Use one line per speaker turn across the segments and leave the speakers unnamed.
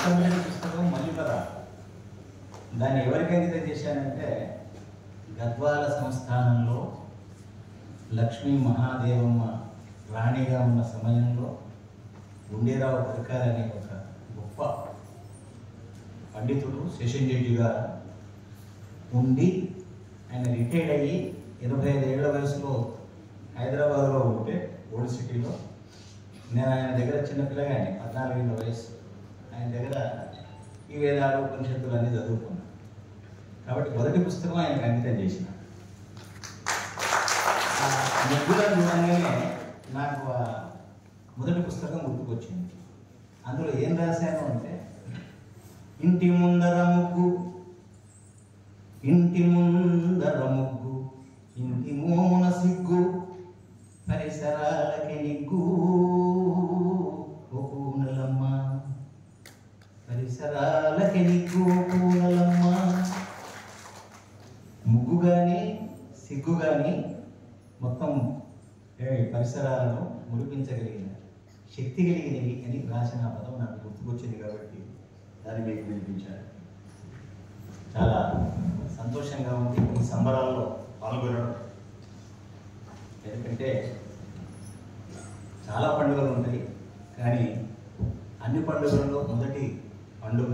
మొట్టమొదటి పుస్తకం మల్లిపద. దాన్ని ఎవరికి అంకితం చేశానంటే గద్వాల సంస్థానంలో లక్ష్మీ మహాదేవమ్మ రాణిగా ఉన్న సమయంలో గుండేరావు పరికార్ అనే ఒక గొప్ప పండితుడు సెషన్ జడ్జిగా ఉండి ఆయన రిటైర్డ్ అయ్యి 85 ఏళ్ల వయసులో హైదరాబాద్లో ఉంటే ఓల్డ్ సిటీలో నేను ఆయన దగ్గర చిన్నపిల్లగానే 14 ఏళ్ళ వయసు ఆయన దగ్గర ఈ వేదాలు ఉపనిషత్తులు అన్నీ చదువుకున్నాను. కాబట్టి మొదటి పుస్తకం ఆయనకు అంకితం చేసిన. ముగ్గుగా చూడంగానే నాకు మొదటి పుస్తకం గుర్తుకొచ్చింది. అందులో ఏం రాశాను అంటే ఇంటి ముందర ముగ్గు, ఇంటి ముందర ముగ్గు, ఇంటి మోమున సిగ్గు, పరిసరాలకి నిగ్గు పూనలమ్మ, పరిసరాలకి నిగ్గు పూనలమ్మ. ముగ్గు కానీ సిగ్గు కానీ మొత్తం పరిసరాలను ముడిపించగలిగిన శక్తి కలిగినవి అని రాసిన పదం నాకు గుర్తుకొచ్చింది కాబట్టి దాన్ని మీకు వినిపించాను. చాలా సంతోషంగా ఉంది ఈ సంబరాల్లో పాల్గొనడం. ఎందుకంటే చాలా పండుగలు ఉంటాయి, కానీ అన్ని పండుగల్లో మొదటి పండుగ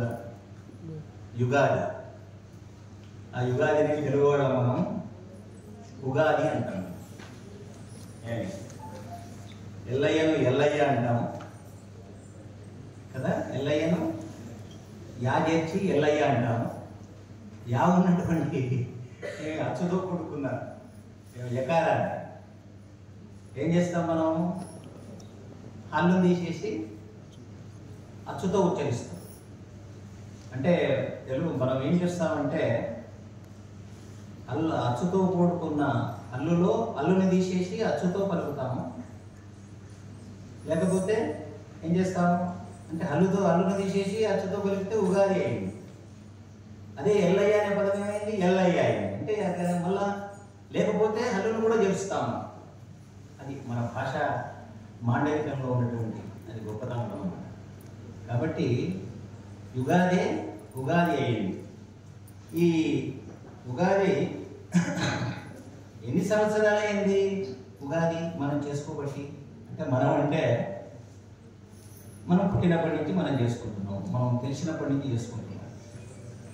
యుగాది. ఆ యుగాదిని తెలుగులో మనం ఉగాది అంటాం. ఎల్లయ్యను ఎల్లయ్య అంటాము కదా, ఎల్లయ్యను యాగేర్చి ఎల్లయ్య అంటాము. యా ఉన్నటువంటి అచ్చుతో కూడుకున్న యకారాన్ని ఏం చేస్తాం మనం, హల్లును తీసేసి అచ్చుతో ఉచ్చరిస్తాం. అంటే తెలుగు మనం ఏం చేస్తామంటే అచ్చుతో కూడుకున్న అల్లులో అల్లుని తీసేసి అచ్చుతో పలుకుతాము. లేకపోతే ఏం చేస్తాము అంటే అల్లుని తీసేసి అచ్చుతో పలికితే ఉగాది అయింది. అదే ఎల్లయ్య అనే పదం ఏమైంది, ఎల్లయ్య అయింది. అంటే మళ్ళా లేకపోతే హల్లును కూడా చేస్తాము. అది మన భాష మాండలికంలో ఉన్నటువంటి అది గొప్పతనం అన్నమాట. కాబట్టి యుగాదే ఉగాది అయింది. ఈ ఉగాది ఎన్ని సంవత్సరాలు అయింది ఉగాది మనం చేసుకోబట్టి? అంటే మనం అంటే మనం పుట్టినప్పటి నుంచి మనం చేసుకుంటున్నాం, మనం తెలిసినప్పటి నుంచి చేసుకుంటున్నాం.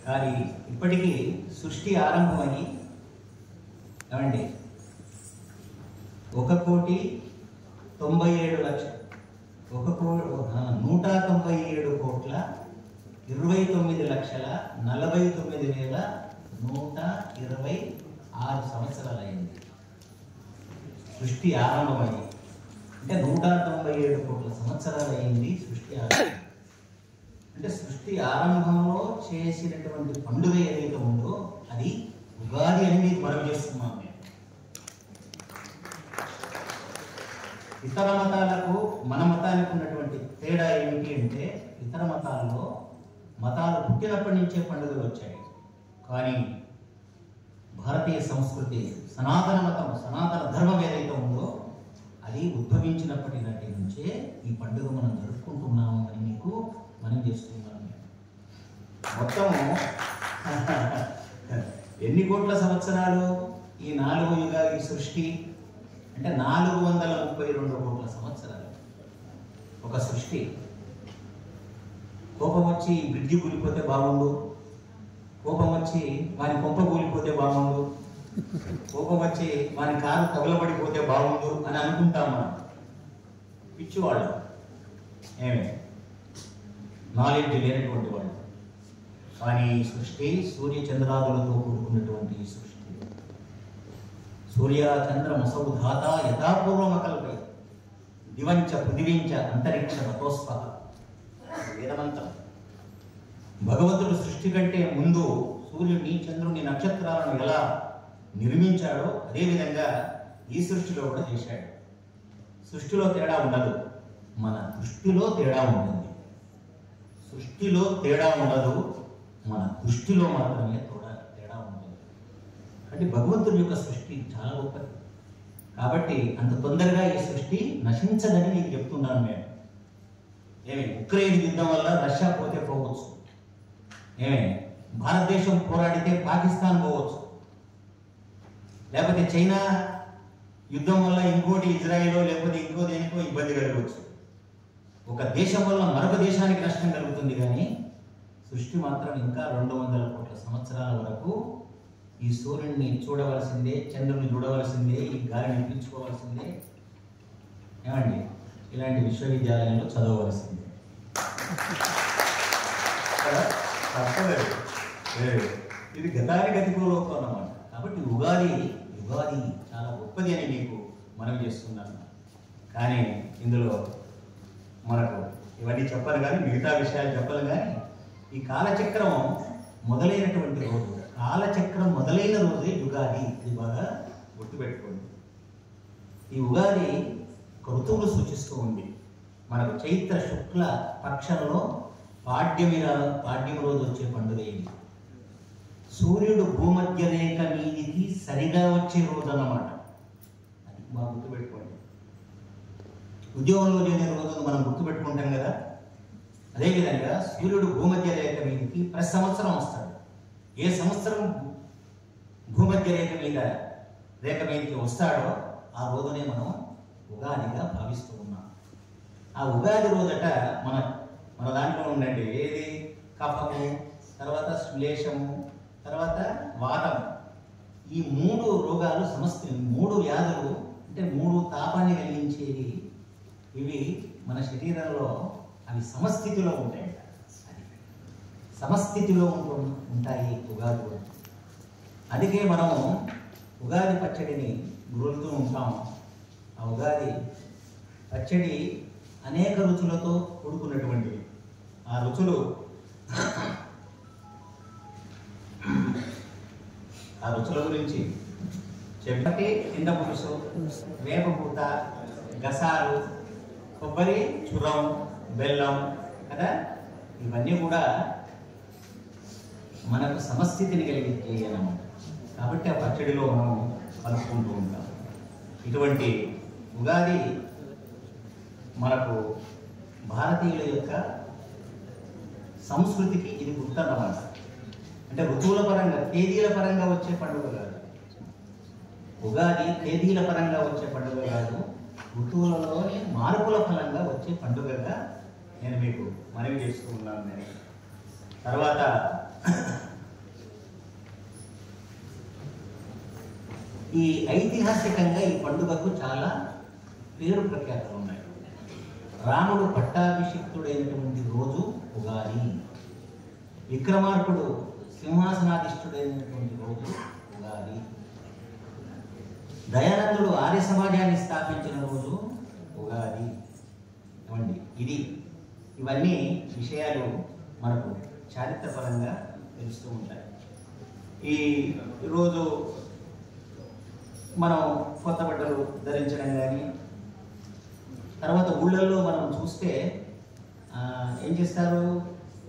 కానీ ఇప్పటికీ సృష్టి ఆరంభమని ఏమండి 1,97,00,000 129,49,126 సంవత్సరాలు అయింది సృష్టి ఆరంభమై. అంటే 197 కోట్ల సంవత్సరాలు అయింది సృష్టి ఆరంభం. అంటే సృష్టి ఆరంభంలో చేసినటువంటి పండుగ ఏదైతే ఉందో అది ఉగాది అని మీకు మనవి చేస్తున్నాం. ఇతర మతాలకు మన మతానికి ఉన్నటువంటి తేడా ఏమిటి అంటే ఇతర మతాల్లో మతాలు పుట్టినప్పటి నుంచే పండుగలు వచ్చాయి, కానీ భారతీయ సంస్కృతి సనాతన మతం సనాతన ధర్మం ఏదైతే ఉందో అది ఉద్భవించినప్పటి నాటి నుంచే ఈ పండుగ మనం జరుపుకుంటున్నాము అని మీకు మనం చేస్తున్నాము. మొత్తము ఎన్ని కోట్ల సంవత్సరాలు ఈ 4 యుగాది సృష్టి అంటే 432 కోట్ల సంవత్సరాలు ఒక సృష్టి. కోపం వచ్చి బ్రిడ్జి కూలిపోతే బాగుండు, కోపం వచ్చి వాని కొంప కూలిపోతే బాగుండు, కోపం వచ్చి వాని కారు తగలబడిపోతే బాగుండు అని అనుకుంటాం మనం. పిచ్చివాళ్ళు, ఏమే నాలెడ్జ్ లేనటువంటి వాళ్ళు. కానీ ఈ సృష్టి సూర్య చంద్రాదులతో కూడుకున్నటువంటి ఈ సృష్టి. సూర్య చంద్ర మసౌధాత యథాపూర్వమకల్పై దివంచ పృథివీంచ అంతరిక్ష రథోస్ప వేదమంతం. భగవంతుడు సృష్టి కంటే ముందు సూర్యుడిని చంద్రుని నక్షత్రాలను ఎలా నిర్మించాడో అదేవిధంగా ఈ సృష్టిలో కూడా చేశాడు. సృష్టిలో తేడా ఉండదు, మన దృష్టిలో తేడా ఉంటుంది. సృష్టిలో తేడా ఉండదు, మన దృష్టిలో మాత్రమే తేడా ఉంటుంది. అంటే భగవంతుడి యొక్క సృష్టి చాలా గొప్పది. కాబట్టి అంత తొందరగా ఈ సృష్టి నశించదని నీకు చెప్తున్నాను నేను. ఏమి ఉక్రెయిన్ యుద్ధం వల్ల రష్యా పోతే పోవచ్చు, దేశం పోరాడితే పాకిస్తాన్ పోవచ్చు, లేకపోతే చైనా యుద్ధం వల్ల ఇంకోటి ఇజ్రాయిలో లేకపోతే ఇంకో దేనికో ఇబ్బంది కలగవచ్చు. ఒక దేశం వల్ల మరొక దేశానికి నష్టం కలుగుతుంది, కానీ సృష్టి మాత్రం ఇంకా 200 కోట్ల సంవత్సరాల వరకు ఈ సూర్యుడిని చూడవలసిందే, చంద్రుడిని చూడవలసిందే, ఈ గాలిని పీల్చుకోవాల్సిందే. ఏమండి, ఇలాంటి విశ్వవిద్యాలయంలో చదవవలసిందే. ఇది గతానికి గతికోలోకం అన్నమాట. కాబట్టి ఉగాది చాలా గొప్పది అని మీకు మనవి చేస్తున్నాను. కానీ ఇందులో మనకు ఇవన్నీ చెప్పాలి, కానీ మిగతా విషయాలు చెప్పాలి. కానీ ఈ కాలచక్రం మొదలైనటువంటి రోజు, కాలచక్రం మొదలైన రోజే యుగాది. ఇది బాగా గుర్తుపెట్టుకోండి. ఈ ఉగాది ఒక ఋతువులు సూచిస్తూ ఉంది. మనకు చైత్ర శుక్ల పక్షంలో పాడ్యమి రోజు వచ్చే పండుగ ఇది. సూర్యుడు భూమధ్య రేఖ మీదికి సరిగా వచ్చే రోజు అన్నమాట. అది బాగా గుర్తుపెట్టుకోండి. ఉద్యోగంలో చేసే రోజును మనం గుర్తుపెట్టుకుంటాం కదా. అదేవిధంగా సూర్యుడు భూమధ్య రేఖ మీదకి ప్రతి సంవత్సరం వస్తాడు. ఏ సంవత్సరం భూమధ్య రేఖ మీదకి వస్తాడో ఆ రోజునే మనం ఉగాదిగా భావిస్తూ ఉన్నాం. ఆ ఉగాది రోజట మన దాంట్లో ఉండండి, ఏది కఫము, తర్వాత శ్లేషము, తర్వాత వాతం, ఈ 3 రోగాలు సమస్య, 3 వ్యాధులు అంటే 3 తాపాన్ని కలిగించేవి. ఇవి మన శరీరంలో అవి సమస్థితిలో ఉంటాయి. అది సమస్థితిలో ఉంటాయి ఉగాది. అందుకే మనం ఉగాది పచ్చడిని గురులుతూ ఉంటాం. ఆ ఉగాది పచ్చడి అనేక రుచులతో కూడుకున్నటువంటివి. ఆ రుచుల గురించి చెప్పి చింతపులుసు, వేపపూత, గసాలు, కొబ్బరి చురం, బెల్లం కదా, ఇవన్నీ కూడా మనకు సమస్థితిని కలిగించేవి అన్నమాట. కాబట్టి ఆ పచ్చడిలో మనం కలుపుకుంటూ ఉంటాం. ఇటువంటి ఉగాది మనకు భారతీయుల యొక్క సంస్కృతికి ఇది గుర్తన్నమాట. అంటే ఋతువుల పరంగా, తేదీల పరంగా వచ్చే పండుగ కాదు ఉగాది. తేదీల పరంగా వచ్చే పండుగ కాదు, ఋతువులలోని మార్పుల ఫలంగా వచ్చే పండుగగా నేను మీకు మనవి చేస్తూ ఉన్నాను. తర్వాత ఈ ఐతిహాసికంగా ఈ పండుగకు చాలా పేరు ప్రఖ్యాతులు ఉన్నాయి. రాముడు పట్టాభిషిక్తుడైనటువంటి రోజు ఉగాది. విక్రమార్కుడు సింహాసనాధిష్ఠుడైనటువంటి రోజు ఉగాది. దయానందుడు ఆర్య సమాజాన్ని స్థాపించిన రోజు ఉగాది. ఏమండి, ఇవన్నీ విషయాలు మనకు చారిత్రపరంగా తెలుస్తూ ఉంటాయి. ఈరోజు మనం కొత్త బట్టలు ధరించడం కానీ, తర్వాత ఊళ్ళల్లో మనం చూస్తే ఏం చేస్తారు,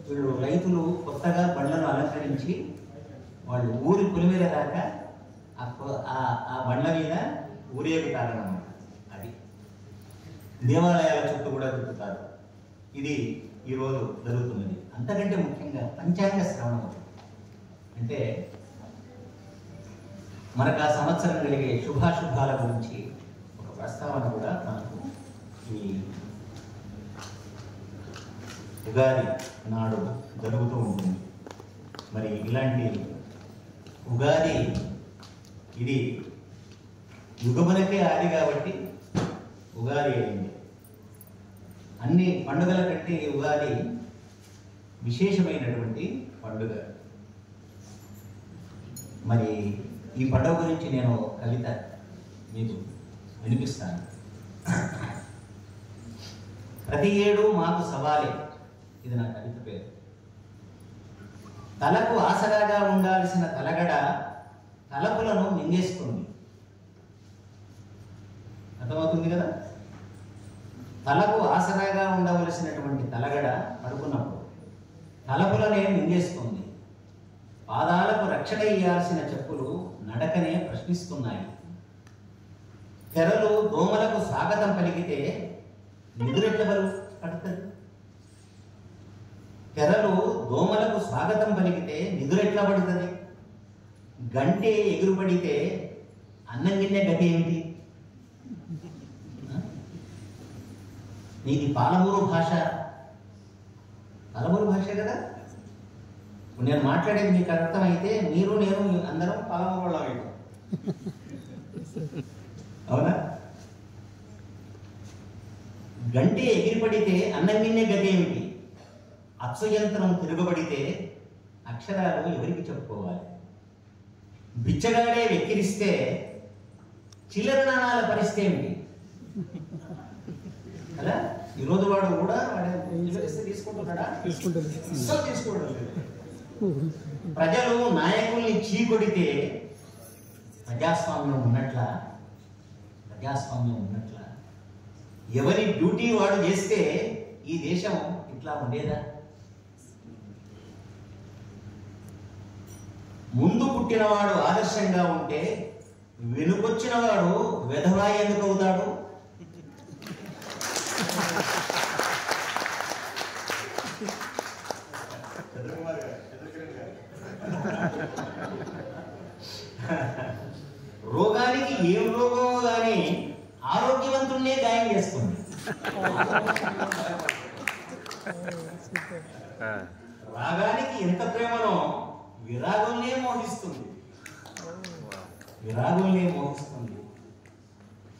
వీళ్ళు రైతులు కొత్తగా బండ్లను అలంకరించి వాళ్ళు ఊరి పొలిమేర దాకా ఆ బండ్ల మీద ఊరేగుతారన్నమాట. అది దేవాలయాల చుట్టూ కూడా తిరుగుతారు. ఇది ఈరోజు జరుగుతున్నది. అంతకంటే ముఖ్యంగా పంచాంగ శ్రవణం అంటే మనకు ఆ సంవత్సరం కలిగే శుభాశుభాల గురించి ఒక ప్రస్తావన కూడా మనకు ఈ ఉగాది నాడు జరుగుతూ ఉంటుంది. మరి ఇలాంటి ఉగాది ఇది యుగమునకే ఆది కాబట్టి ఉగాది అయింది. అన్ని పండుగల కంటే ఉగాది విశేషమైనటువంటి పండుగ. మరి ఈ పండుగ గురించి నేను కవిత మీకు వినిపిస్తాను. ప్రతి ఏడు మాకు సవాలే, ఇది నా కవిత పేరు. తలకు ఆసరాగా ఉండాల్సిన తలగడ తలపులను మింగేస్తుంది. అర్థమవుతుంది కదా. తలకు ఆసరాగా ఉండవలసినటువంటి తలగడ పడుకున్నప్పుడు తలపులనే మింగేస్తుంది. పాదాలకు రక్షణ ఇయ్యాల్సిన చెప్పులు నడకనే ప్రశ్నిస్తున్నాయి. తెరలు దోమలకు స్వాగతం పలికితే నిదురెట్ల బరువు పడుతుంది. తెరలు దోమలకు స్వాగతం పలికితే నిదురెట్లా పడుతుంది? గంటే ఎగురుపడితే అన్నం గిన్నె గతి ఏమిటి? నీది పాలమూరు భాష, పాలమూరు భాష కదా. నేను మాట్లాడేది మీకు అర్థమైతే మీరు నేను అందరం పాలమూరు వాళ్ళం అవుతాం. అవునా? గంటే ఎగిరిపడితే అన్నం గిన్నె గతి ఏమిటి? అచ్చు యంత్రం తిరగబడితే అక్షరాలు ఎవరికి చెప్పుకోవాలి? బిచ్చగాడే వెక్కిరిస్తే చిల్లర నాణాల పరిస్థితి ఏమిటి కదా? ఈరోజు వాడు కూడా తీసుకుంటున్నాడా? తీసుకోవడం లేదు. ప్రజలు నాయకుల్ని చీకొడితే ప్రజాస్వామ్యం ఉన్నట్ల ఎవరి డ్యూటీ వాడు చేస్తే ఈ దేశం ఇట్లా ఉండేదా? ముందు పుట్టినవాడు ఆదర్శంగా ఉంటే వెనుకొచ్చినవాడు వెధవా ఎందుకు అవుతాడు? రోగానికి ఏం రోగమో కానీ ఆరోగ్యవంతున్నే గాయం చేస్తుంది. రాగానికి ఎంత ప్రేమనో విరాగుల్నే మోహిస్తుంది.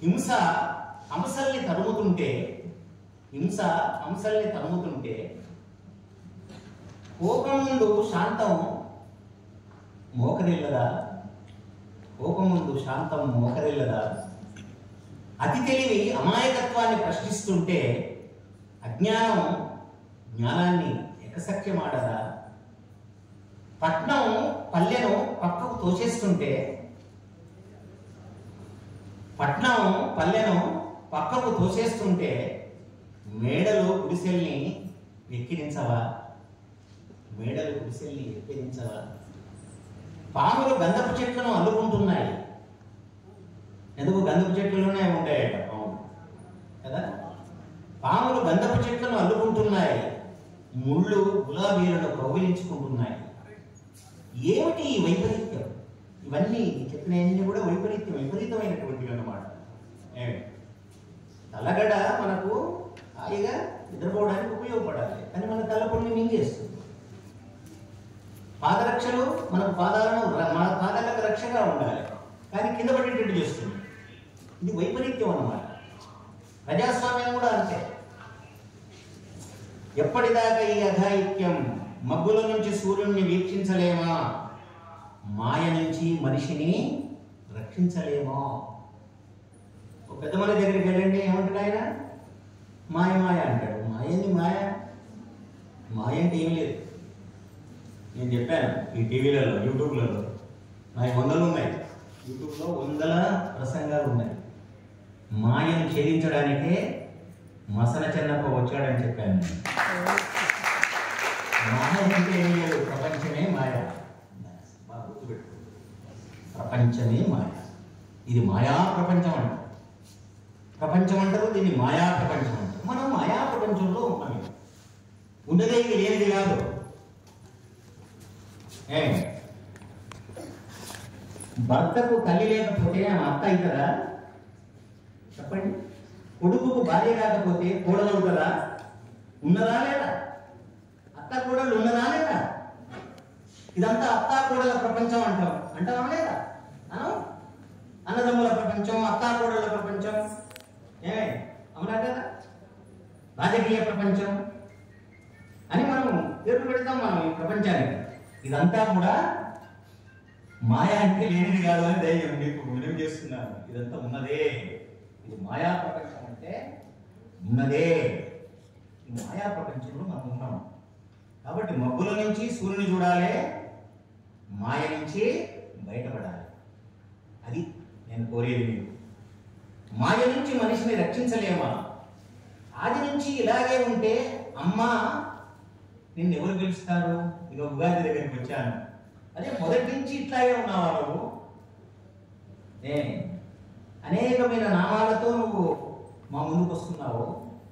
హింస హంసల్ని తరుముతుంటే కోపం ముందు శాంతం మోకరిల్లదా? అతి తెలివి అమాయకత్వాన్ని ప్రశ్నిస్తుంటే అజ్ఞానం జ్ఞానాన్ని ఎకసఖ్యమాడదా? పట్నం పల్లెను పక్కకు తోసేస్తుంటే మేడలు గుడిసెల్ని ఎక్కిరించవా? పాములు గంధపు చెట్లను అల్లుకుంటున్నాయి. ఎందుకు? గంధపు చెట్లలోనే ఉంటాయట పాములు కదా. పాములు గంధపు చెట్లను అల్లుకుంటున్నాయి, ముళ్ళు గులాబీలను కౌగిలించుకుంటున్నాయి. ఏమిటి ఈ వైపరీత్యం? ఇవన్నీ చెప్పినవన్నీ కూడా విపరీతమైనటువంటివి అన్నమాట. తలగడ మనకు హాయిగా నిద్రపోవడానికి ఉపయోగపడాలి, కానీ మన తలపొడిని మింగేస్తుంది. పాదరక్షలు మనకు పాదాలకు రక్షగా ఉండాలి, కానీ కింద పడేటట్టు చేస్తుంది. ఇది వైపరీత్యం అన్నమాట. ప్రజాస్వామ్యం కూడా అంతే. ఎప్పటిదాకా ఈ అఘాయిత్యం? మబ్బుల నుంచి సూర్యుడిని వీక్షించలేమా? మాయ నుంచి మనిషిని రక్షించలేమో? ఒక పెద్ద మన దగ్గరికి వెళ్ళండి, ఏమంటాడు ఆయన? మాయ అంటాడు. మాయంది మాయ అంటే ఏం లేదు. నేను చెప్పాను ఈ టీవీలలో, యూట్యూబ్లలో నాకు 100 ఉన్నాయి. యూట్యూబ్లో 100 ప్రసంగాలు ఉన్నాయి. మాయను ఛేదించడానికే మసన చెన్నప్ప వచ్చాడని చెప్పాను. మాయ అంటే ఏం లేదు, ప్రపంచమే మాయ. బాగా గుర్తుపెట్టుకో, ప్రపంచమే మాయ. ఇది మాయా ప్రపంచం అంటారు. దీన్ని మాయా ప్రపంచం అంటారు. మనం మాయా ప్రపంచంలో ఉన్నాం. ఉన్నదే ఇది లేనిది కాదు. భర్తకు తల్లి లేకపోతే ఆమె అత్త అవుతుందా? చెప్పండి. కొడుకుకు భార్య కాకపోతే కోడలు అవుతుందా? ఉన్నదా లేదా? అత్త కోడలు ఉన్నదా లేదా? ఇదంతా అత్తా కోడల ప్రపంచం అంటావా లేదా? అన్నదమ్ముల ప్రపంచం, అత్తా కోడల ప్రపంచం, అవునా కదా? రాజకీయ ప్రపంచం అని మనం పేర్లు పెడతాం మనం ఈ ప్రపంచానికి. ఇదంతా కూడా మాయ అంటే లేనిది కాదు అని ధైర్యం మీకు విలువ చేస్తున్నాను. ఇదంతా ఉన్నదే. ఇది మాయా ప్రపంచం అంటే ఉన్నదే. ఈ మాయా ప్రపంచంలో మనం ఉన్నాం. కాబట్టి మబ్బుల నుంచి సూర్యుని చూడాలి, మాయ నుంచి బయటపడాలి. అది నేను కోరేది. మీకు మాయ నుంచి మనిషిని రక్షించలేమా? ఆది నుంచి ఇలాగే ఉంటే అమ్మా నిన్ను ఎవరు పిలుస్తారు? ఇక ఉగాది దగ్గరికి వచ్చాను, అదే మొదటి నుంచి ఇట్లాగే ఉన్నావా నువ్వు? అనేకమైన నామాలతో నువ్వు మా ముందుకు వస్తున్నావు.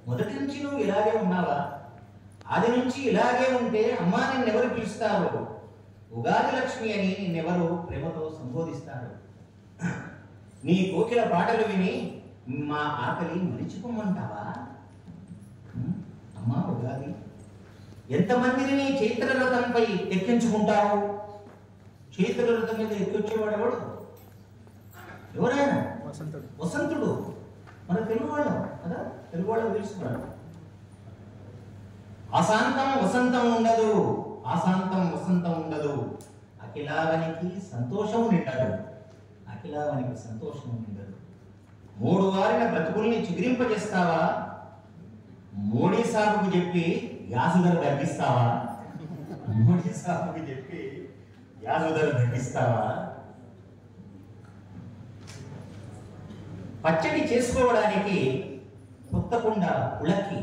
మొదటి నుంచి నువ్వు ఇలాగే ఉన్నావా? ఆది నుంచి ఇలాగే ఉంటే అమ్మా నిన్నెవరు పిలుస్తారు, ఉగాది లక్ష్మి అని నిన్నెవరు ప్రేమతో సంబోధిస్తారు. నీ కోకిల పాటలు విని మా ఆకలి మరిచిపోమంటావా? అమ్మా ఉగాది, ఎంతమందిని నీ చైత్ర రథంపై ఎక్కించుకుంటావు? చైత్ర రథం మీద ఎక్కించేవాడు ఎవడు? ఎవరైనా వసంతుడు, మన తెలుగు వాళ్ళం కదా, తెలుగు వాళ్ళం తెలుసుకున్నాడు. అశాంతం వసంతం ఉండదు, అశాంతం వసంతం ఉండదు, అఖిలావనికి సంతోషం నిండదు, అఖిలావనికి సంతోషం నిండదు. మూడు వారిన బ్రతుకుల్ని చిగురింపజేస్తావా? మోడీ సాగుకు చెప్పి గ్యాసు ధర తగ్గిస్తావా? మోడీ సాగుకు చెప్పి గ్యాసు ధర తగ్గిస్తావా? పచ్చడి చేసుకోవడానికి కొత్త కుండ ఉలక్కి.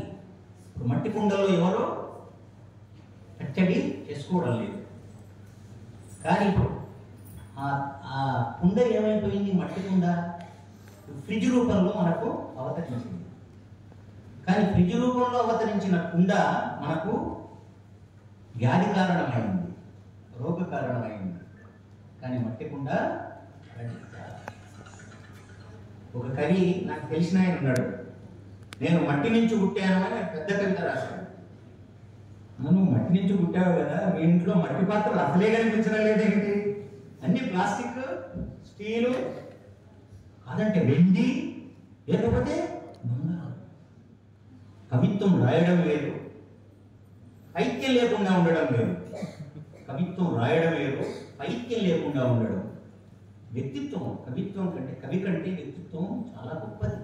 మట్టి కుండలో ఎవరు పచ్చడి చేసుకోవడం లేదు. కానీ ఇప్పుడు ఆ కుండ ఏమైపోయింది? మట్టి కుండ ఫ్రిడ్జ్ రూపంలో మనకు అవతరించింది. కానీ ఫ్రిడ్జ్ రూపంలో అవతరించిన కుండ మనకు వ్యాధి కారణమైంది, రోగ కారణమైంది. కానీ మట్టి కుండ ఒక కవి నాకు తెలిసిన ఆయన ఉన్నాడు, నేను మట్టి నుంచి పుట్టాను అని పెద్ద కవిత రాశాడు. నువ్వు మట్టి నుంచి పుట్టావు కదా, మీ ఇంట్లో మట్టి పాత్రలు అసలే కనిపించడం లేదేంటి? అన్ని ప్లాస్టిక్, స్టీలు, కాదంటే వెండి, లేకపోతే బంగారం. కవిత్వం రాయడం లేదు, పైత్యం లేకుండా ఉండడం లేదు. కవిత్వం రాయడం లేదు, పైత్యం లేకుండా ఉండడం. వ్యక్తిత్వం కవిత్వం కంటే, కవి కంటే వ్యక్తిత్వం చాలా గొప్పది.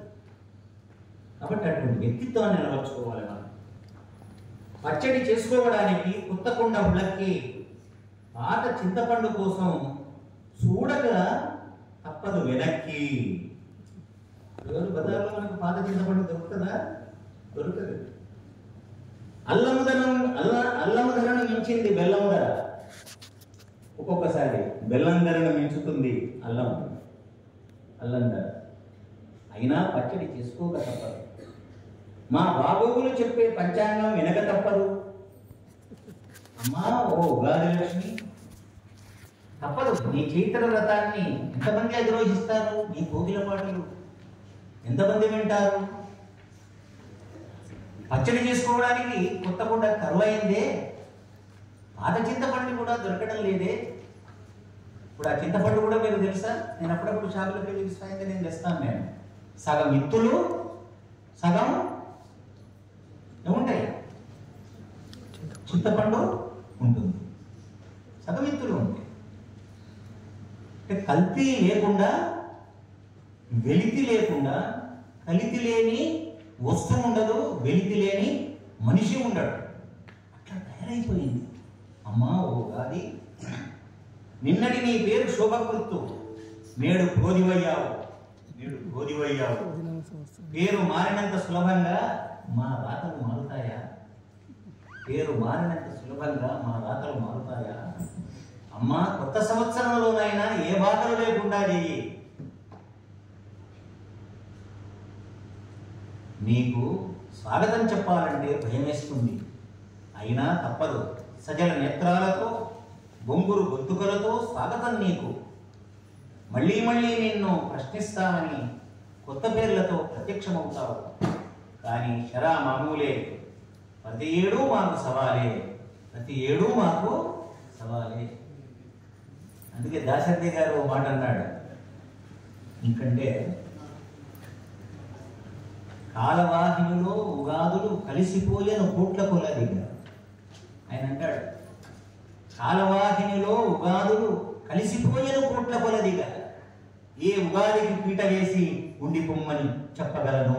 కాబట్టి అటువంటి వ్యక్తిత్వాన్ని నిలబరుచుకోవాలి మనం. పచ్చడి చేసుకోవడానికి కొత్త కుండ ఉలక్కి, పాత చింతపండు కోసం చూడక తప్పదు వెనక్కి. రోజు బజార్లో మనకు పాత చింతపండు దొరుకుతుందా? దొరుకుతుంది. అల్లము ధరను మించింది బెల్లం ధర. ఒక్కొక్కసారి బెల్లం ధరను మించుతుంది అల్లం ధర. అయినా పచ్చడి చేసుకోక తప్పదు. మా బాబువులు చెప్పే పంచాంగం వినక తప్పదు. అమ్మా ఓ ఉగాది లక్ష్మి, తప్పదు. నీ చైత్ర వ్రతాన్ని ఎంతమంది అధిరోహిస్తారు? నీ కోకిల పాటలు ఎంతమంది వింటారు? పచ్చడి చేసుకోవడానికి కొత్త కుండ కరువైందే, పాత చింతపండు కూడా దొరకడం లేదే. ఇప్పుడు ఆ చింతపండు కూడా మీకు తెలుసా? నేను అప్పుడప్పుడు షాపులకు వెళ్ళి సాయంత్రం నేను తెస్తాను. నేను సగం ఇత్తులు సగం ఏముంటాయి, చింతపండు ఉంటుంది, సగం ఇత్తులు ఉంటాయి. అంటే కల్తీ లేకుండా, వెలితి లేకుండా, కలితి లేని వస్తువు ఉండదు, వెలితి లేని మనిషి ఉండడు. అట్లా తయారైపోయింది. అమ్మా ఉగాది, నిన్నటి నీ పేరు శోభకృత్తు, నేడు క్రోధివయ్యావు, పేరు మారినంత సులభంగా మా రాతలు మారుతాయా? పేరు మారినంత సులభంగా మా రాతలు మారుతాయా? అమ్మా కొత్త సంవత్సరంలోనైనా ఏ బాధలు లేకుండా చెయ్యి. నీకు స్వాగతం చెప్పాలంటే భయమేస్తుంది, అయినా తప్పదు. సజల నేత్రాలతో, బొంగురు గొంతుకలతో స్వాగతం నీకు. మళ్ళీ మళ్ళీ నిన్ను ప్రశ్నిస్తామని కొత్త పేర్లతో ప్రత్యక్షమవుతావు. కానీ శరా మామూలే, ప్రతి ఏడూ మాకు సవాలే, ప్రతి ఏడూ మాకు సవాలే. అందుకే దాశరథి గారు ఓ మాట అన్నాడు, ఎందుకంటే కాలవాహినిలో ఉగాదులు కలిసిపోయేను కోట్ల కొలదిగా. ఆయన అంటాడు, కాలవాహినిలో ఉగాదులు కలిసిపోయేను కోట్ల కొలదిగా, ఏ ఉగాదికి పీట వేసి ఉండిపోమ్మని చెప్పగలను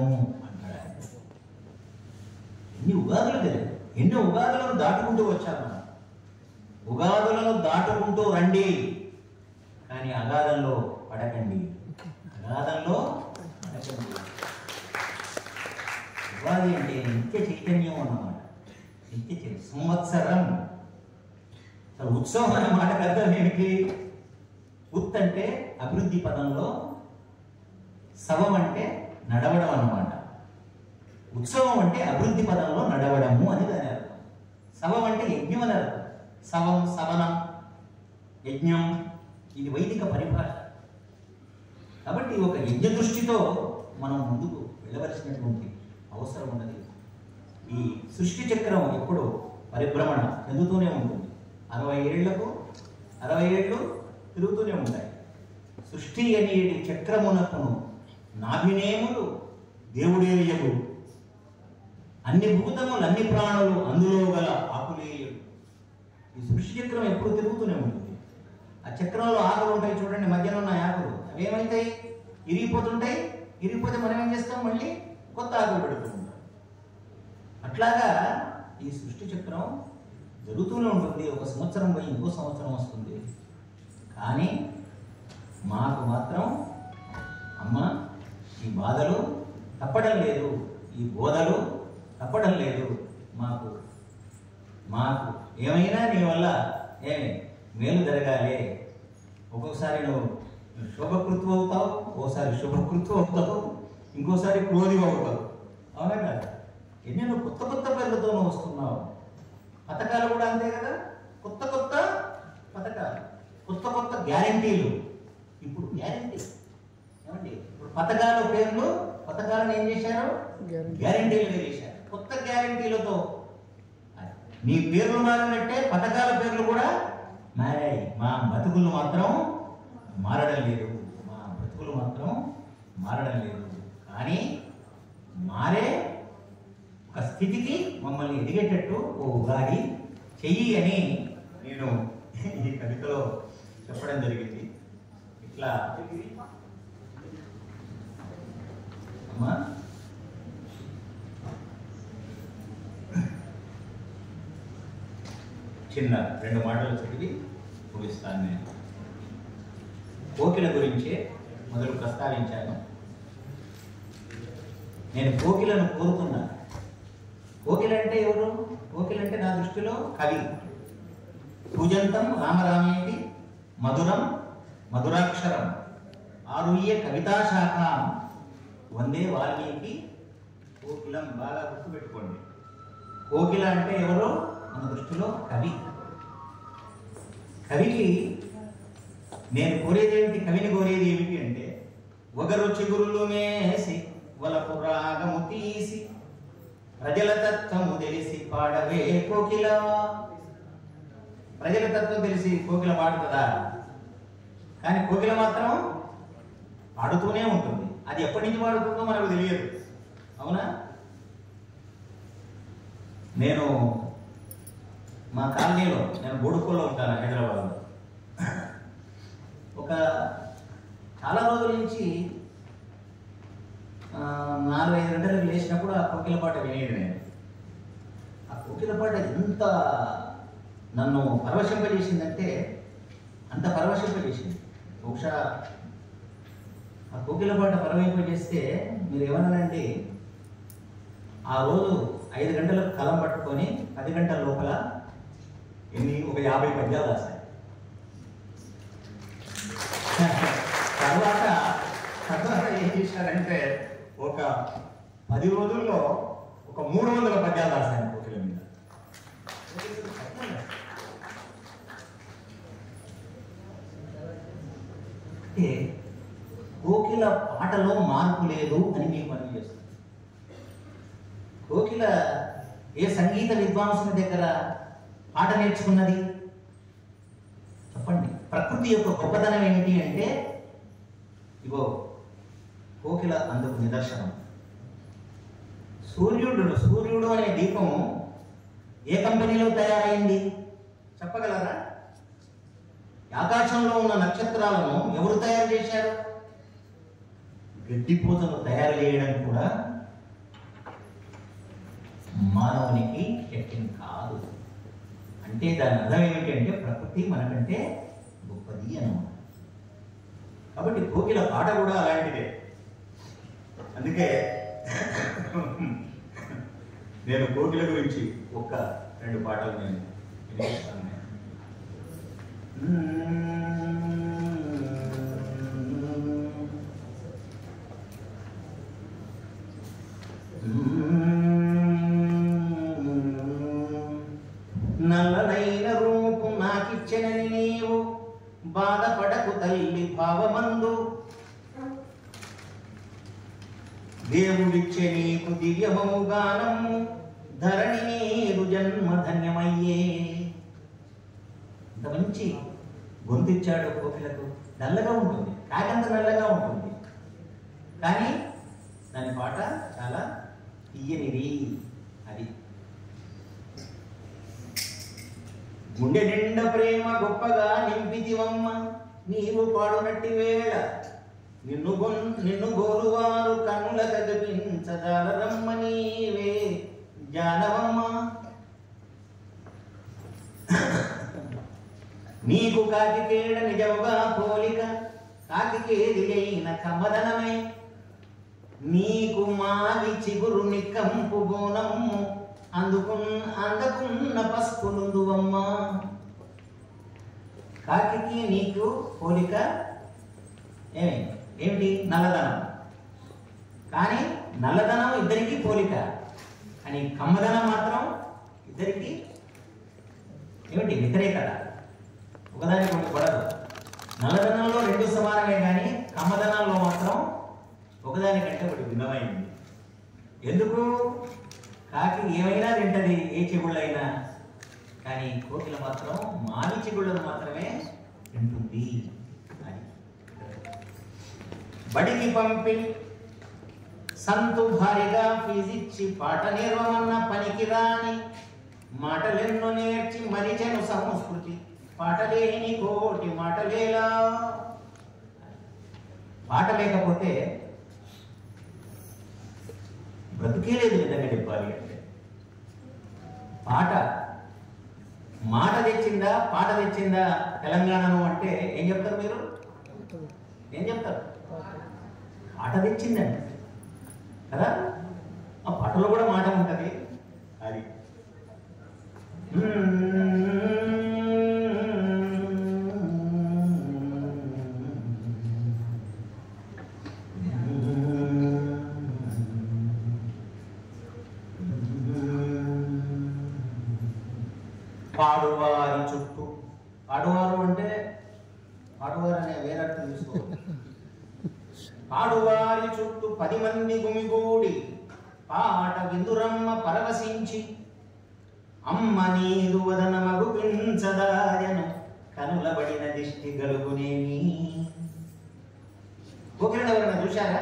అంటాడు. ఎన్ని ఉగాదులు కదా, ఎన్నో ఉగాదులను దాటుకుంటూ వచ్చాము మనం. ఉగాదులను దాటుకుంటూ రండి, కానీ అగాధంలో పడకండి, అగాధంలో పడకండి. ఉగాది అంటే నిత్య చైతన్యం అన్నమాట, నిత్య సంవత్సరం. ఉత్సవం అనే మాట అర్థం ఏమిటి? ఉత్ అంటే అభివృద్ధి పదంలో, సవం అంటే నడవడం అన్నమాట. ఉత్సవం అంటే అభివృద్ధి పదంలో నడవడము అని దాని అర్థం. శవం అంటే యజ్ఞం అని అర్థం. శవం, శవనం, యజ్ఞం, ఇది వైదిక పరిభాష. కాబట్టి ఒక యజ్ఞ దృష్టితో మనం ముందుకు వెళ్ళవలసినటువంటి అవసరం ఉన్నది. ఈ సృష్టి చక్రం ఎప్పుడు పరిభ్రమణ చెందుతూనే ఉంటుంది. 60 ఏళ్ళు తిరుగుతూనే ఉంటాయి. సృష్టి అనేది చక్రమునకును నాభినేములు దేవుడేయడు, అన్ని భూతములు అన్ని ప్రాణులు అందులో గల ఆకులేయడు. ఈ సృష్టి చక్రం ఎప్పుడు తిరుగుతూనే ఉంటుంది. ఆ చక్రంలో ఆకులు ఉంటాయి చూడండి, మధ్యలో ఉన్న ఆకులు అవి ఏమవుతాయి? ఇరిగిపోతుంటాయి. ఇరిగిపోతే మనం ఏం చేస్తాం? మళ్ళీ కొత్త ఆకులు పెడుతూ ఉంటాం. అట్లాగా ఈ సృష్టి చక్రం జరుగుతూనే ఉంటుంది. ఒక సంవత్సరం పోయి ఇంకో సంవత్సరం వస్తుంది. కానీ మాకు మాత్రం అమ్మ ఈ బాధలు తప్పడం లేదు, ఈ బోధలు తప్పడం లేదు. మాకు ఏమైనా నీ వల్ల ఏమి మేలు జరగాలి. ఒక్కొక్కసారి నువ్వు శుభకృత్వం అవుతావు, ఓసారి శుభకృత్వం అవుతావు, ఇంకోసారి క్రోధి అవుతావు. అవునా కదా? ఎన్నెన్నో కొత్త కొత్త పేర్లతో నువ్వు వస్తున్నావు. పథకాలు కూడా అంతే కదా, కొత్త కొత్త పథకాలు, కొత్త కొత్త గ్యారంటీలు. ఇప్పుడు గ్యారంటీ ఏమండి? ఇప్పుడు పథకాల పేర్లు, పథకాలను ఏం చేశారు? గ్యారంటీలుగా చేశారు. కొత్త గ్యారంటీలతో మీ పేర్లు మారినట్టే పథకాల పేర్లు కూడా మారాయి. మా బతుకులు మాత్రం మారడం లేదు. కానీ మారే ఒక స్థితికి మమ్మల్ని ఎదిగేటట్టు ఓ ఉగాది చెయ్యి అని నేను ఈ కవితలో చెప్పడం జరిగింది. ఇట్లా అమ్మా చిన్న 2 మాటలు చదివి ముగిస్తాను. నేను కోకిల గురించే మొదలు ప్రస్తావించాను. నేను కోకిలను కోరుతున్నాను. కోకిల అంటే ఎవరు? కోకిల అంటే నా దృష్టిలో కవి. పూజంతం రామరామేతి మధురం మధురాక్షరం ఆరుయ్య కవితాశాఖ వందే వాల్మీకి కోకిలం. బాగా గుర్తుపెట్టుకోండి. కోకిల అంటే ఎవరు? మన దృష్టిలో కవి. కవికి నేను కోరేదేమిటి? కవిని కోరేది ఏమిటి అంటే ఒకరు చిగురులు మేసి వలపు రాగము తీసి ప్రజల తత్వము తెలిసి పాడవే కోకిల. ప్రజల తత్వం తెలిసి కోకిల పాడుతుందా? కానీ కోకిల మాత్రం పాడుతూనే ఉంటుంది. అది ఎప్పటి నుంచి పాడుతుందో మనకు తెలియదు. అవునా? నేను మా కాలనీలో, నేను బోడుకోలో ఉంటాను హైదరాబాద్లో. ఒక చాలా రోజుల నుంచి 4-5 గంటలకు లేచినప్పుడు ఆ కోకిల పాట వినేది నేను. ఆ కోకిల పాట ఎంత నన్ను పరవశింపజేసిందంటే అంత పరవశింపజేసింది. బహుశా ఆ కోకిల పాట పరవింపజేస్తే మీరు ఏమన్నానండి, ఆ రోజు 5 గంటలకు కలం పట్టుకొని 10 గంటల లోపల ఒక 50 పద్యాలు రాశాయి. తర్వాత ఏం చేశారంటే ఒక 10 రోజుల్లో ఒక 300 పద్యాలు రాశాను కోకిల మీద. అంటే కోకిల పాటలో మార్పు లేదు అని మీకు మనవి చేస్తుంది. కోకిల ఏ సంగీత విద్వాంసుని దగ్గర పాట నేర్చుకున్నది? చెప్పండి. ప్రకృతి యొక్క గొప్పతనం ఏమిటి అంటే ఇగో కోకిల అందుకు నిదర్శనం. సూర్యుడు అనే దీపం ఏ కంపెనీలో తయారైంది చెప్పగలరా? ఆకాశంలో ఉన్న నక్షత్రాలను ఎవరు తయారు చేశారు? గడ్డిపూతను తయారు చేయడం కూడా మానవునికి శక్యం కాదు. అంటే దాని అర్థం ఏమిటంటే ప్రకృతి మనకంటే గొప్పది అన్నమాట. కాబట్టి కోకిల పాట కూడా అలాంటిదే. అందుకే నేను కోకిల గురించి 1-2 పాటలు నేను వినిపిస్తాను. బాధపడకు తల్లి భావమందు దేవుడిచ్చే నీకు దివ్యమము గానము ధరణి నీరు జన్మ ధన్యమయ్యే. ఇంత మంచి గొంతిచ్చాడు కోకిలకు. నల్లగా ఉంటుంది, కాకంత నల్లగా ఉంటుంది, కానీ దాని పాట చాలా తీయనిది. అది గుండె నిండా ప్రేమ గొప్పగా నింపితివమ్మ నీవు పాడునట్టి వేళ నిన్ను గోరువారు కన్నుల కదిపించదాలరమ్మ నీవే జానవమ్మ. నీకు కాకికేడ నిజముగా పోలిక కాకికేది అయిన కమ్మదనమే నీకు మావి చిగురు నిక్కంపు బోనమ్ము అందకున్న పసుపు నుందువమ్మ. కాకి నీకు పోలిక ఏమిటి? నల్లదనం. కానీ నల్లదనం ఇద్దరికి పోలిక, కానీ కమ్మదనం మాత్రం ఇద్దరికి ఏమిటి? వ్యతిరేకత. ఒకదానికి ఒకటి పడదు. నల్లదనంలో రెండు సమానమే, కానీ కమ్మదనంలో మాత్రం ఒకదానికంటే ఒకటి భిన్నమైంది. ఎందుకు? కాకి ఏమైనా తింటది, ఏ చిగుళ్ళైనా, కానీ కోకిల మాత్రం మావి చిగుళ్ళను మాత్రమే తింటుంది. అని బడికి పంపి సంతు భారీగా ఫీజిచ్చి పాట నేర్వమన్న పనికి రాని మాటలెన్నో నేర్చి మరిచెను సంస్కృతి పాటలేని కోటి మాటలేలా. పాట లేకపోతే బ్రతుకే లేదు. విధంగా చెప్పాలి అంటే మాట తెచ్చిందా పాట తెచ్చిందా తెలంగాణను అంటే ఏం చెప్తారు మీరు? ఏం చెప్తారు? పాట తెచ్చిందండి కదా. ఆ పాటలో కూడా మాట ఉంటుంది. అది పాడువారి చుట్టూ. పాడువారు అంటే పాడువారు అనే వేరే అర్థం తీసుకోవాలి. పాడువారి చుట్టూ 10 మంది గుమిగూడి పాట విందురమ్మ పరవశించి అమ్మ నీదు వదన మగుపించదాయను కనులబడిన దిష్టి గలుగునేమి. కోకిలను ఎవరైనా చూశారా?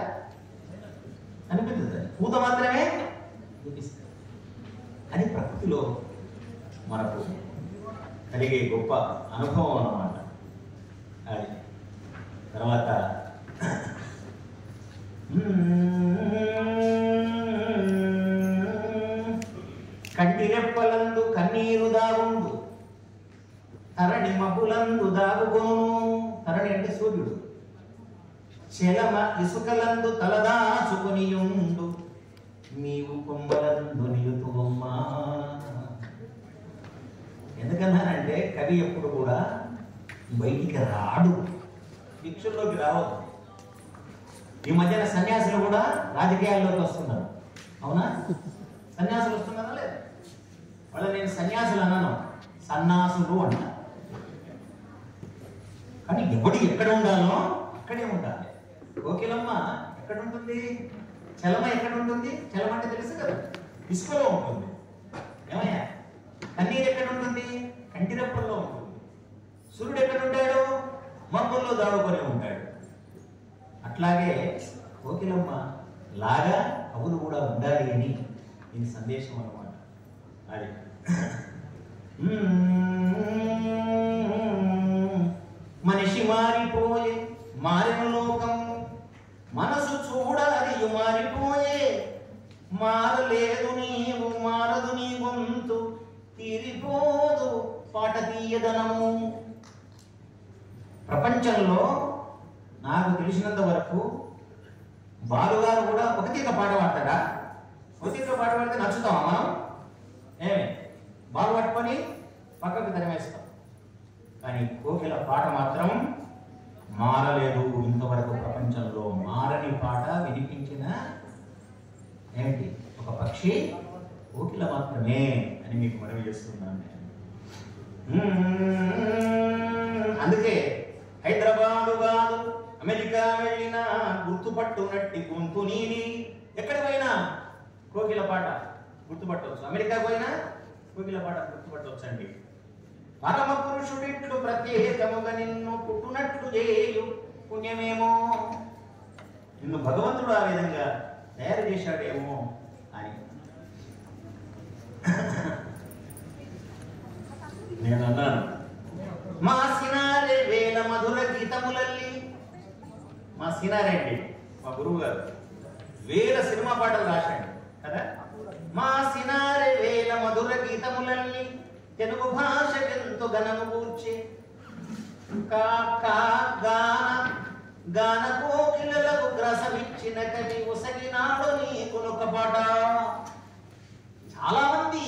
అనిపిస్తుంది. పూత మాత్రమే చూపిస్తుంది. అది ప్రకృతిలో మనకు కలిగే గొప్ప అనుభవం అన్నమాట. అది తర్వాత కంటి రెప్పలందు కన్నీరు దాగుండు తరణి మబ్బులందు దాగుకొను. తరణి అంటే సూర్యుడు. చెలమ ఇసుకలందు తలదాచుకొనియుండు నీవు కొమ్మలందు నిలుతువమ్మా. ఎందుకన్నానంటే కవి ఎప్పుడు కూడా బయటికి రాడు, భిక్షుల్లోకి రావద్దు. ఈ మధ్యన సన్యాసులు కూడా రాజకీయాల్లోకి వస్తున్నారు. అవునా? సన్యాసులు వస్తున్నారా లేదా? వాళ్ళు నేను సన్యాసులు అన్నాను, సన్నాసులు అంట. కానీ ఎవడు ఎక్కడ ఉండాలో అక్కడే ఉండాలి. కోకిలమ్మ ఎక్కడ ఉంటుంది? చలమ ఎక్కడ ఉంటుంది? చలమ అంటే తెలుసు కదా, ఇసుకలో ఉంటుంది. ఏమయ్యా? కన్నీరు ఎక్కడ ఉంటుంది? కంటిరెప్పల్లో ఉంటుంది. సూర్యుడు ఎక్కడ ఉంటాడు? మబ్బుల్లో దాడుకొని ఉంటాడు. అట్లాగే కోకిలమ్మ లాగా కవులు కూడా ఉండాలి అని దీని సందేశం అన్నమాట. అది మనిషి మారిపోయే మారిన లోకం మనసు చూడాలి మారిపోయే మారలేదు నీవు మారదు నీ గొంతు తీరిపోదు పాట తీయదనము. ప్రపంచంలో నాకు తెలిసినంత వరకు బాలుగారు కూడా ఒక తీగ పాట పాడతాడా? ఒక తీగ పాట పాడితే నచ్చుతామా మనం? ఏమే బాలు పట్టుకొని పక్కకు తరిమేస్తాం. కానీ కోకిల పాట మాత్రం మారలేదు. ఇంతవరకు ప్రపంచంలో మారని పాట వినిపించిన ఏమిటి? ఒక పక్షి కోకిల మాత్రమే అని మీకు మనవి చేస్తున్నాను నేను. అందుకే గుర్తుపట్టునట్టి గొంతు నీది. ఎక్కడ పోయినా కోకిల పాట గుర్తుపట్టవచ్చు. అమెరికా పోయినా కోకిల పాట గుర్తుపట్టవచ్చు అండి. పరమ పురుషుడిట్లు ప్రత్యేకముగా నిన్ను పుట్టునట్లు చేయు పుణ్యమేమో. నిన్ను భగవంతుడు ఆ విధంగా తయారు చేశాడేమో అని నేను అన్నాను. మా సినారే వేల మధుర గీతములల్లి. మా సినారే అండి మా గురువు గారు వేల సినిమా పాటలు రాశాడు కదా. మా సినారే వేల మధుర గీతములల్లి తెలుగు భాషకెంతో ఘనము కూర్చే. గాన కోకిలలకు గ్రసమిచ్చిన కవి ఉసగినాడు నీకునొక పాట. చాలా మంది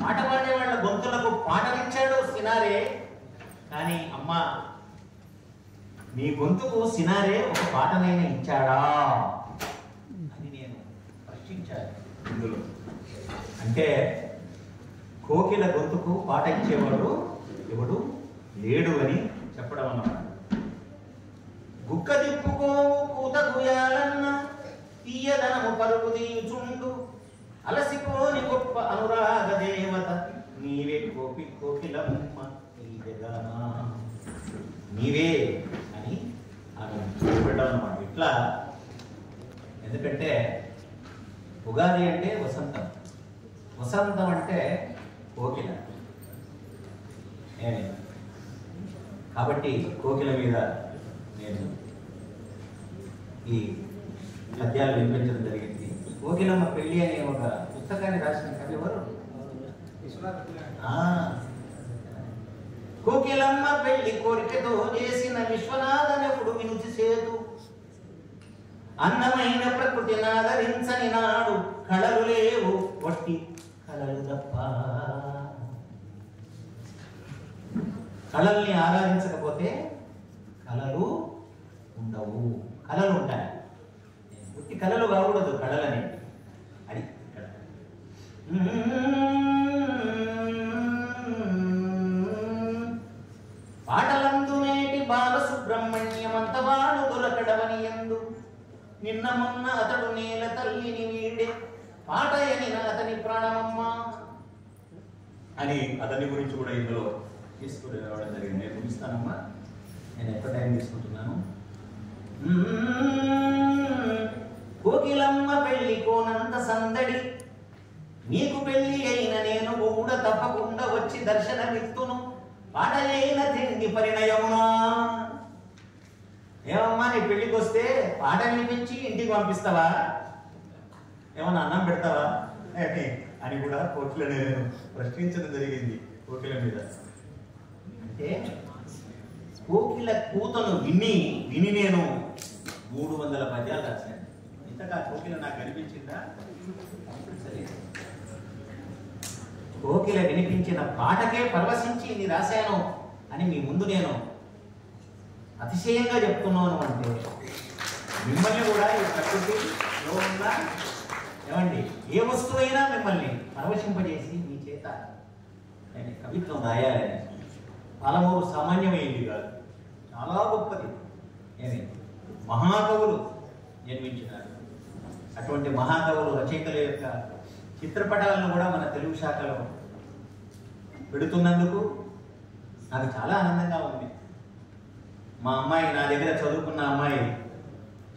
పాట పాడే వాళ్ళ గొంతులకు పాటలిచ్చాడు సినారే. కానీ అమ్మా నీ గొంతుకు సినారే ఒక పాటనైనా ఇచ్చాడా అని నేను ప్రశ్నించాను ఇందులో. అంటే కోకిల గొంతుకు పాట ఇచ్చేవాడు ఎవడు లేడు అని చెప్పడం అన్నమాట. గుక్క దిప్పుకోవు కూత గుయాలన్న తీయదనము పరుగు తీయుచుండు అలసిపోని గొప్ప అనురాగ దేవత నీవే కోకిలమ్మ ఈ జగనా నీవే అని పెట్టడం అన్నమాట. ఇట్లా ఎందుకంటే ఉగాది అంటే వసంతం, వసంతం అంటే కోకిల. కాబట్టి కోకిల మీద నేను ఈ పద్యాలు వినిపించడం జరిగింది. కోకిలమ్మ పెళ్లి అనే ఒక పుస్తకాన్ని రాసిన కవి ఎవరు? కోకిలమ్మ పెళ్లి కోరికతో చేసిన విశ్వనాథనెప్పుడు వినుచి సేతు. అందమైన ప్రకృతిని ఆదరించని నాడు కళలు లేవు వట్టి కళలు తప్ప. కళల్ని ఆరాధించకపోతే కళలు ఉండవు. కళలు ఉంటాయి, వట్టి కళలు కాకూడదు. కళలని అది ఇక్కడ పాటలందు నేటి బాలసుబ్రహ్మణ్యమంతవాడు దొరకడవని ఎందు. నిన్న మొన్న అతడు నేల తల్లిని వీడే పాటయని అతని ప్రాణమమ్మ అని అతని గురించి కూడా ఇందులో తీసుకుని రావడం జరిగింది. నేను ముగిస్తానమ్మా, నేను ఎక్కువ టైం తీసుకుంటున్నాను. కోకిలమ్మ పెళ్లి కోనంత సందడి నీకు పెళ్లి అయిన నేను కూడా తప్పకుండా వచ్చి దర్శనమిత్తును పాట అయిన తిండి పరిణయమునా. ఏమమ్మా నీ పెళ్లికి వస్తే పాట వినిపించి ఇంటికి పంపిస్తావా, ఏమన్నా అన్నం పెడతావా అని కూడా కోకిల నేను ప్రశ్నించడం జరిగింది కోకిల మీద. అంటే కోకిల కూతను విని విని నేను 300 పద్యాలు రాశాను. ఇంతగా కోకిల నాకు అనిపించిందా? కోకిల వినిపించిన పాటకే పరవశించి ఇది రాశాను అని మీ ముందు నేను అతిశయంగా చెప్తున్నాను. అంటే మిమ్మల్ని కూడా ఈ ప్రకృతిలో ఉన్న ఏమండి ఏ వస్తువైనా మిమ్మల్ని పరవశింపజేసి మీ చేత కవిత్వం రాయాలని. పాలమూరు సామాన్యమైంది కాదు, చాలా గొప్పది. మహాకవులు జన్మించినారు. అటువంటి మహాకవులు రచయితల యొక్క చిత్రపటాలను కూడా మన తెలుగు శాఖలో పెడుతున్నందుకు నాకు చాలా ఆనందంగా ఉంది. మా అమ్మాయి, నా దగ్గర చదువుకున్న అమ్మాయి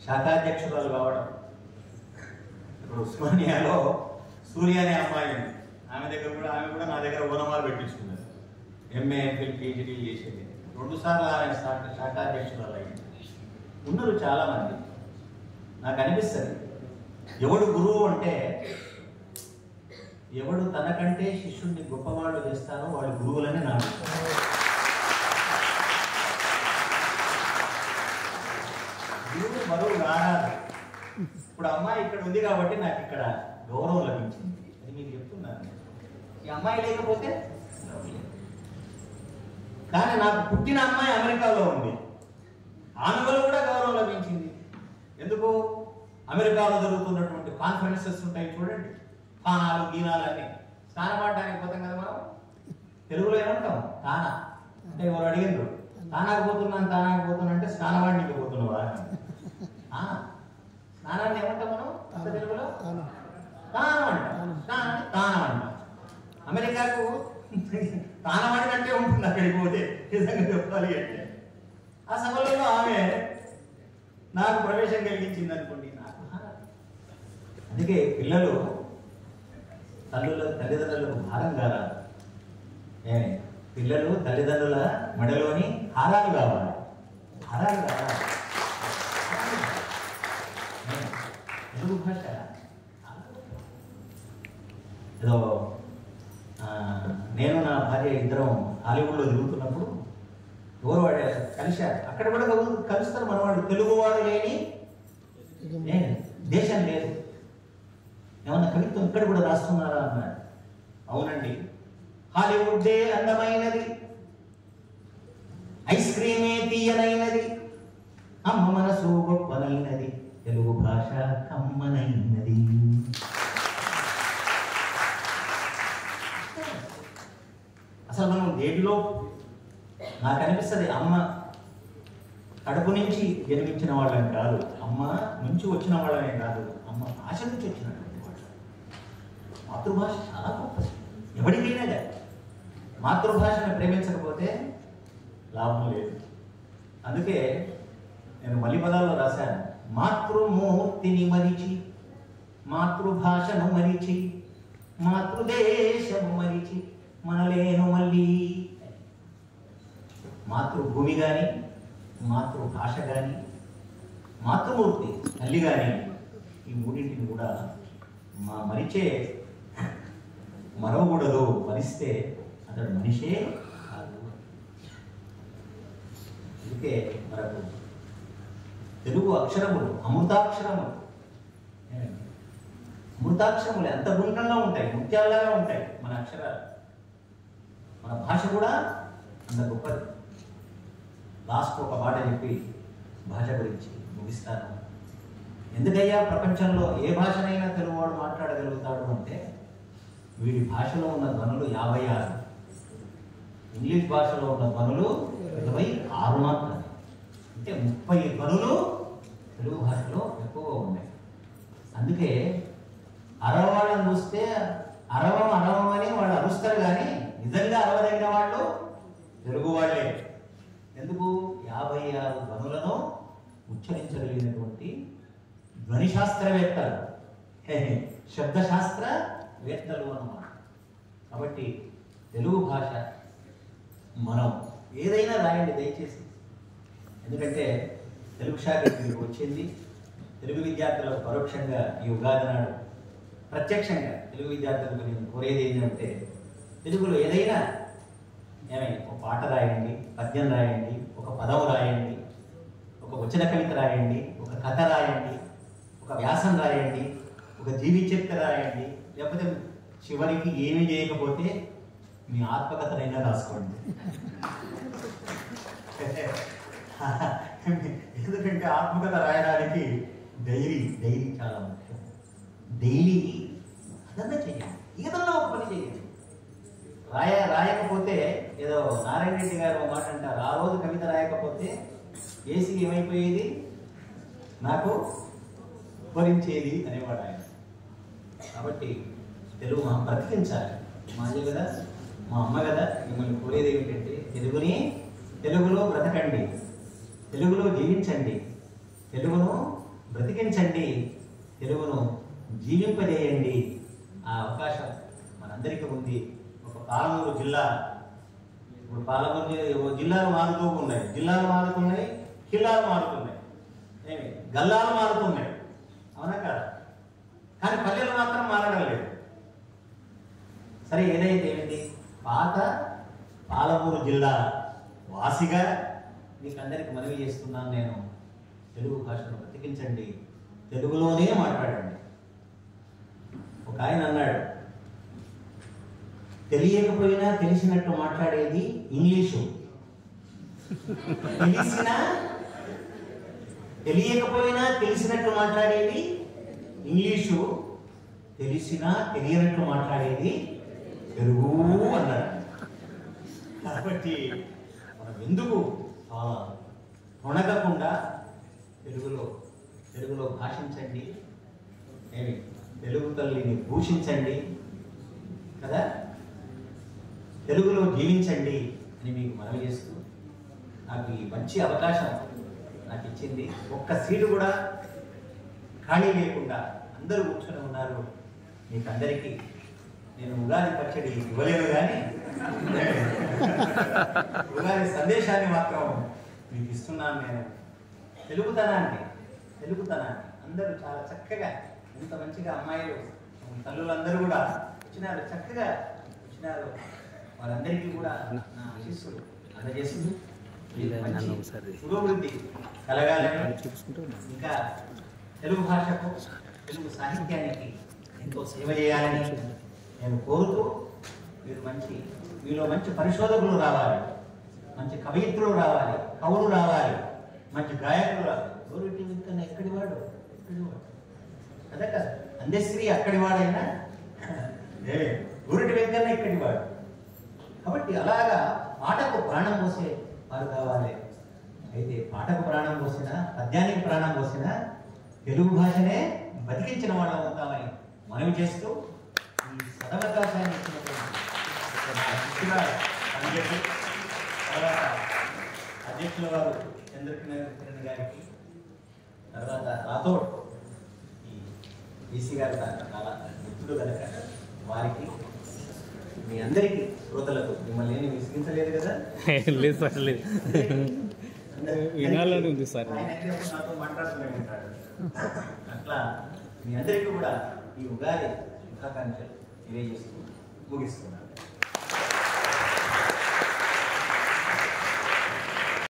శాఖాధ్యక్షురాలు కావడం. ఇప్పుడు ఉస్మానియాలో సూర్య అనే అమ్మాయి ఉంది, ఆమె కూడా నా దగ్గర ఓనమాలు పెట్టించుకున్నారు. ఎంఏ ఎంఫిల్ పీహెచ్డీ చేసేది. 2 సార్లు ఆమె శాఖాధ్యక్షురాలు అయింది. ఉన్నారు చాలామంది. నాకు అనిపిస్తుంది ఎవడు గురువు అంటే ఎవడు తనకంటే శిష్యుడిని గొప్పవాళ్ళు చేస్తారో వాళ్ళు గురువులని నాకు. గురువు బరువు రారాదు. ఇప్పుడు అమ్మాయి ఇక్కడ ఉంది కాబట్టి నాకు ఇక్కడ గౌరవం లభించింది. అది మీకు చెప్తున్నాను. ఈ అమ్మాయి లేకపోతే కానీ నాకు పుట్టిన అమ్మాయి అమెరికాలో ఉంది, ఆమె వల్ల కూడా గౌరవం లభించింది. ఎందుకు? అమెరికాలో జరుగుతున్నటువంటి కాన్ఫరెన్సెస్ ఉంటాయి చూడండి, తానాలు గీనాలు అన్నీ. స్నానమాడడానికి పోతాం కదా మనం, తెలుగులో ఏమంటాం? తానా అంటే ఎవరు అడిగిండ్రు, తానాకు పోతున్నాను అంటే స్నానవాడికి పోతున్నావా? స్నానాన్ని ఏమంటాం మనం అసలు తెలుగులో? తానం అంటాం. స్నానాన్ని తానం అంటాం. అమెరికాకు తానం అంటే ఉంటుంది అక్కడికి పోతే, నిజంగా చెప్పాలి అంటే. ఆ సభలో ఆమె నాకు ప్రవేశం కలిగించింది అనుకోండి. నాకు అందుకే పిల్లలు తల్లిదండ్రులకు భారం కారాలి. పిల్లలు తల్లిదండ్రుల మెడలోని హారాలు కావాలి. హారాలు కావాలి. తెలుగు భాష ఏదో నేను నా భార్య ఇద్దరం హాలీవుడ్లో తిరుగుతున్నప్పుడు ఎవరు వాడు కలిశారు. అక్కడ కూడా కలుస్తారు మనవాడు. తెలుగువాడు లేని దేశం లేదు. ఏమన్నా కవిత్వం ఇక్కడ కూడా రాస్తున్నారా అన్నాడు. అవునండి, హాలీవుడ్డే అందమైనది, ఐస్ క్రీమే తీయనైనది, అమ్మ మనసు గొప్పనైనది, తెలుగు భాష కమ్మనైనది. అసలు మనం దేటిలో నాకు అనిపిస్తుంది, అమ్మ కడుపు నుంచి జన్మించిన వాళ్ళని కాదు, అమ్మ నుంచి వచ్చిన వాళ్ళనే కాదు, అమ్మ భాష నుంచి వచ్చినటువంటి వాళ్ళు. మాతృభాష చాలా గొప్పది. ఎవరికైనా కానీ మాతృభాషను ప్రేమించకపోతే లాభం లేదు. అందుకే నేను మళ్ళీ పదాల్లో రాశాను, మాతృమూర్తిని మరిచి, మాతృభాషను మరిచి, మాతృదేశము మరిచి మనలేను మళ్ళీ. మాతృభూమి కానీ, మాతృభాష కానీ, మాతృమూర్తి తల్లి కానీ, ఈ మూడింటిని కూడా మరిచే మరవకూడదు. మరిస్తే అతడు మనిషే కాదు. అందుకే మనకు తెలుగు అక్షరములు అమృతాక్షరములు. అమృతాక్షరములు ఎంత గుండ్రంగా ఉంటాయి, ముత్యాలుగా ఉంటాయి మన అక్షరాలు. మన భాష కూడా అంత గొప్పది. లాస్ట్ ఒక మాట చెప్పి భాష గురించి ముగిస్తాను. ఎందుకయ్యా ప్రపంచంలో ఏ భాషనైనా తెలుగువాడు మాట్లాడగలుగుతాడు అంటే, వీడి భాషలో ఉన్న ధ్వనులు 56, ఇంగ్లీష్ భాషలో ఉన్న ధ్వనులు 26 మాత్రమే. అంటే 30 ధ్వనులు తెలుగు భాషలో ఎక్కువగా ఉన్నాయి. అందుకే అరవవాళ్ళని చూస్తే అరవం అని వాళ్ళు అరుస్తారు, కానీ నిజంగా అరవదగిన వాళ్ళు తెలుగు వాళ్ళే. ఎందుకు? 56 ధ్వనులను ఉచ్చరించగలిగినటువంటి ధ్వని శాస్త్రవేత్తలు, శబ్దశాస్త్రవేత్తలు అన్నమాట. కాబట్టి తెలుగు భాష మనం ఏదైనా రాయండి దయచేసి. ఎందుకంటే తెలుగు శాఖ మీకు వచ్చింది. తెలుగు విద్యార్థులకు పరోక్షంగా ఈ ఉగాది నాడు, ప్రత్యక్షంగా తెలుగు విద్యార్థులకు నేను కోరేది ఏంటంటే, తెలుగులో ఏదైనా ఒక పాట రాయండి, పద్యం రాయండి, ఒక పదం రాయండి, ఒక వచన కవిత రాయండి, ఒక కథ రాయండి, ఒక వ్యాసం రాయండి, ఒక జీవి చరిత్ర రాయండి. లేకపోతే చివరికి ఏమీ చేయకపోతే మీ ఆత్మకథనైనా రాసుకోండి. ఎందుకంటే ఆత్మకథ రాయడానికి డైరీ చాలా ముఖ్యం. డైలీ అదన్నా చేయండి, ఏదన్నా ఒక పని చేయండి. రాయకపోతే ఏదో నారాయణ రెడ్డి గారు ఒక మాట అంటారు, ఆ రోజు కవిత రాయకపోతే ఏసీ ఏమైపోయేది, నాకు ఉపరించేది అనేవాడు ఆయన. కాబట్టి తెలుగు మనం బ్రతికించాలి. మాది కదా, మా అమ్మ కదా, మిమ్మల్ని కోరేది ఏమిటంటే, తెలుగులో బ్రతకండి, తెలుగులో జీవించండి, తెలుగును బ్రతికించండి, తెలుగును జీవింపజేయండి. ఆ అవకాశం మనందరికీ ఉంది. ఒక పాలమూరు జిల్లా, ఇప్పుడు పాలమూరు జిల్లాలు మారుతూ ఉన్నాయి, జిల్లాలు మారుతున్నాయి, కిల్లాలు మారుతున్నాయి, గల్లాలు మారుతున్నాయి, అవునా కాదా? కానీ పల్లెలు మాత్రం మారడం లేదు. సరే, ఏదైతే ఏమిటి, పాత పాలమూరు జిల్లా వాసిగా మీకు అందరికి మనవి చేస్తున్నాను నేను, తెలుగు భాషను బ్రతికించండి, తెలుగులోనే మాట్లాడండి. ఒక ఆయన అన్నాడు, తెలియకపోయినా తెలిసినట్టు మాట్లాడేది ఇంగ్లీషు, తెలియకపోయినా తెలిసినట్టు మాట్లాడేది ఇంగ్లీషు, తెలిసినా తెలియనట్టు మాట్లాడేది తెలుగు అన్నాడు. కాబట్టి మనం ఎందుకు తొణగకుండా తెలుగులో భాషించండి, ఏమి తెలుగు తల్లిని భూషించండి కదా, తెలుగులో జీవించండి అని మీకు మనవి చేస్తూ నాకు ఈ మంచి అవకాశం నాకు ఇచ్చింది. ఒక్క సీటు కూడా ఖాళీ లేకుండా అందరూ కూర్చొని ఉన్నారు. మీకు అందరికీ నేను ఉగాది పచ్చడి ఇవ్వలేను కానీ ఉగాది సందేశాన్ని మాత్రం మీకు ఇస్తున్నాను. నేను తెలుగుతనాన్ని అందరూ చాలా చక్కగా, ఇంత మంచిగా అమ్మాయిలు తల్లులందరూ కూడా వచ్చినారు, చక్కగా వచ్చినారు. వారందరికీ కూడా నా ఆశీస్సులు అందజేస్తూ పురోభివృద్ధి కలగాలని, ఇంకా తెలుగు భాషకు, తెలుగు సాహిత్యానికి ఎంతో సేవ చేయాలని నేను కోరుతూ, మీలో మంచి పరిశోధకులు రావాలి, మంచి కవయిత్రులు రావాలి, కవులు రావాలి, మంచి గాయకులు రావాలి. గౌరవ కన్నా ఎక్కడి వాడు అదే కదా, అందశ్రీ అక్కడి వాడైనా గురుటి వెంకన్న ఇక్కడి వాడు. కాబట్టి అలాగా పాటకు ప్రాణం పోసే వారు కావాలి. అయితే పాటకు ప్రాణం పోసినా, పద్యానికి ప్రాణం పోసినా తెలుగు భాషనే బతికించిన వాళ్ళం అవుతామని మనవి చేస్తూ ఈ సదవకాశాన్ని ఇచ్చినటువంటి తర్వాత అధ్యక్షుల వారు చంద్రకిరణ్ గారికి, తర్వాత రాథోడ్ ఈ బీసీ గారు చాలా మిత్రుడు కనుక వారికి, మీ అందరికీ శ్రోతలకు మిమ్మల్ని ఏమి విసిగించలేదు కదా,
లేదు సార్, లేదు వినాలని ఉంది సార్,
నాతో మాట్లాడుతూనే ఉంటాడు. అట్లా మీ అందరికీ కూడా ఈ ఉగాది శుభాకాంక్షలు తెలియజేస్తూ ముగిస్తున్నాను.